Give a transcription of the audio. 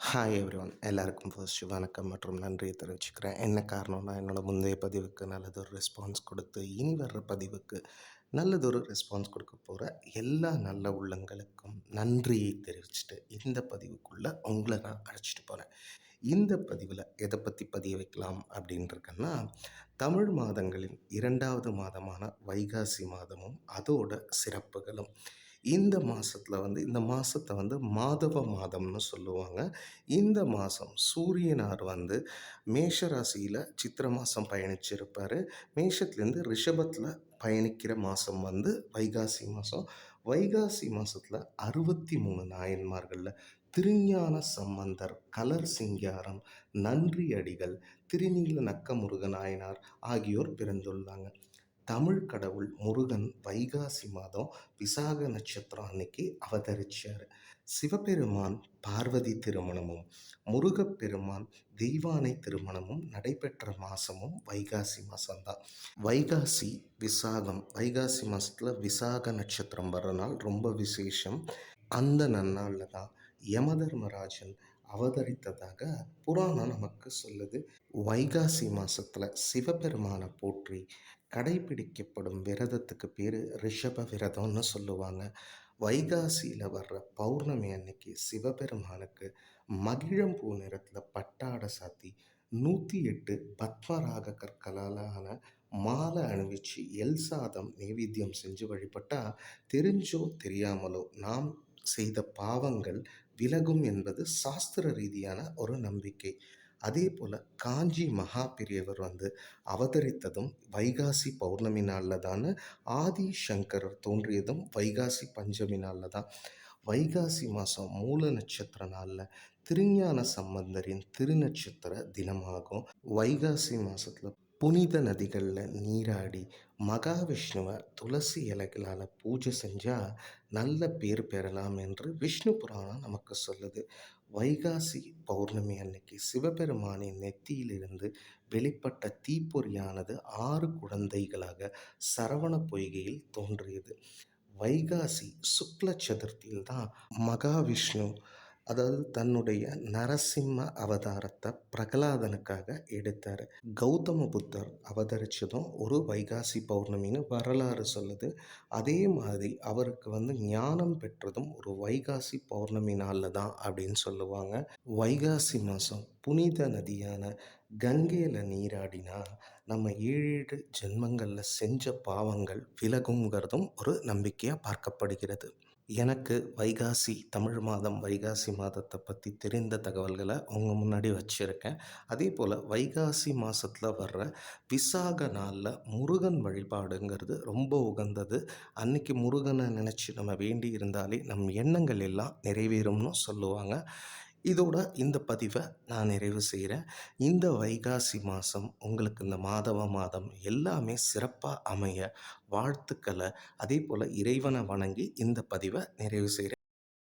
Hi everyone. எல்லாருக்கும் first வணக்கம் மற்றும் நன்றியை தெரிவிச்சுக்கிறேன். என்ன காரணம்னா, என்னோடய முந்தைய பதிவுக்கு நல்லதொரு ரெஸ்பான்ஸ் கொடுத்து, இனி வர்ற பதிவுக்கு நல்லதொரு ரெஸ்பான்ஸ் கொடுக்க போகிற எல்லா நல்ல உள்ளங்களுக்கும் நன்றியை தெரிவிச்சுட்டு, இந்த பதிவுக்குள்ளே உங்களை நான் அழைச்சிட்டு போகிறேன். இந்த பதிவில் எதை பற்றி பதிய வைக்கலாம் அப்படின்ட்டுருக்கேன்னா, தமிழ் மாதங்களின் 2வது மாதமான வைகாசி மாதமும் அதோட சிறப்புகளும். இந்த மாதத்தில் இந்த மாதத்தை மாதவ மாதம்னு சொல்லுவாங்க. இந்த மாதம் சூரியனார் மேஷ ராசியில் சித்திரை மாதம் பயணிச்சிருப்பார். மேஷத்துலேருந்து ரிஷபத்தில் பயணிக்கிற மாதம் வைகாசி மாதம். வைகாசி மாதத்தில் 63 நாயன்மார்களில் திருஞான சம்பந்தர், கலர் சிங்காரம், நன்றி அடிகள், திருநீல நக்கமுருக நாயனார் ஆகியோர் பிறந்துள்ளாங்க. தமிழ் கடவுள் முருகன் வைகாசி மாதம் விசாக நட்சத்திரம் அன்னைக்கு அவதரிச்சார். சிவபெருமான் பார்வதி திருமணமும் முருகப்பெருமான் தெய்வானை திருமணமும் நடைபெற்ற மாதமும் வைகாசி மாதம்தான். வைகாசி விசாகம், வைகாசி மாதத்தில் விசாக நட்சத்திரம் வர்ற நாள் ரொம்ப விசேஷம். அந்த நன்னாளில் தான் யமதர்மராஜன் அவதரித்ததாக புராணம் நமக்கு சொல்லுது. வைகாசி மாதத்தில் சிவபெருமானை போற்றி கடைபிடிக்கப்படும் விரதத்துக்கு பேர் ரிஷப விரதம்னு சொல்லுவாங்க. வைகாசியில் வர்ற பௌர்ணமி அன்னைக்கு சிவபெருமானுக்கு மகிழம்பூ நிறத்தில் பட்டாடை சாத்தி 108 பத்மராக கற்களால் ஆன மாலை அணிவிச்சு எல் சாதம் நைவேத்தியம் செஞ்சு வழிபட்டால் தெரிஞ்சோ தெரியாமலோ நாம் செய்த பாவங்கள் விலகும் என்பது சாஸ்திர ரீதியான ஒரு நம்பிக்கை. அதே போல் காஞ்சி மகா பெரியவர் அவதரித்ததும் வைகாசி பௌர்ணமி நாளில் தான். ஆதி சங்கரர் தோன்றியதும் வைகாசி பஞ்சமி நாளில் தான். வைகாசி மாதம் மூல நட்சத்திர நாளில் திருஞான சம்பந்தரின் திருநட்சத்திர தினமாகும். வைகாசி மாதத்தில் புனித நதிகளில் நீராடி மகாவிஷ்ணுவை துளசி இலைகளால் பூஜை செஞ்சால் நல்ல பேர் பெறலாம் என்று விஷ்ணு புராணம் நமக்கு சொல்லுது. வைகாசி பௌர்ணமி அன்னைக்கு சிவபெருமானின் நெத்தியிலிருந்து வெளிப்பட்ட தீப்பொறியானது 6 குழந்தைகளாக சரவண பொய்கையில் தோன்றியது. வைகாசி சுக்ல சதுர்த்தியில் தான் மகாவிஷ்ணு தன்னுடைய நரசிம்ம அவதாரத்தை பிரகலாதனுக்காக எடுத்தார். கௌதம புத்தர் அவதரித்ததும் ஒரு வைகாசி பௌர்ணமின்னு வரலாறு சொல்லுது. அதே மாதிரி அவருக்கு ஞானம் பெற்றதும் ஒரு வைகாசி பௌர்ணமி நாளில் தான் அப்படின்னு சொல்லுவாங்க. வைகாசி மாதம் புனித நதியான கங்கையில் நீராடினா நம்ம 7 ஜென்மங்களில் செஞ்ச பாவங்கள் விலகுங்கிறதும் ஒரு நம்பிக்கையாக பார்க்கப்படுகிறது. எனக்கு வைகாசி தமிழ் மாதம் வைகாசி மாதத்தை பற்றி தெரிந்த தகவல்களை உங்கள் முன்னாடி வச்சுருக்கேன். அதே போல் வைகாசி மாதத்தில் வர்ற விசாக நாளில் முருகன் வழிபாடுங்கிறது ரொம்ப உகந்தது. அன்னைக்கு முருகனை நினச்சி நம்ம வேண்டி இருந்தாலே நம் எண்ணங்கள் எல்லாம் நிறைவேறும்னு சொல்லுவாங்க. இதோட இந்த பதிவை நான் நிறைவு செய்கிறேன். இந்த வைகாசி மாதம் உங்களுக்கு இந்த மாதவ மாதம் எல்லாமே சிறப்பாக அமைய வாழ்த்துக்களை அதே போல் இறைவனை வணங்கி இந்த பதிவை நிறைவு செய்கிறேன்.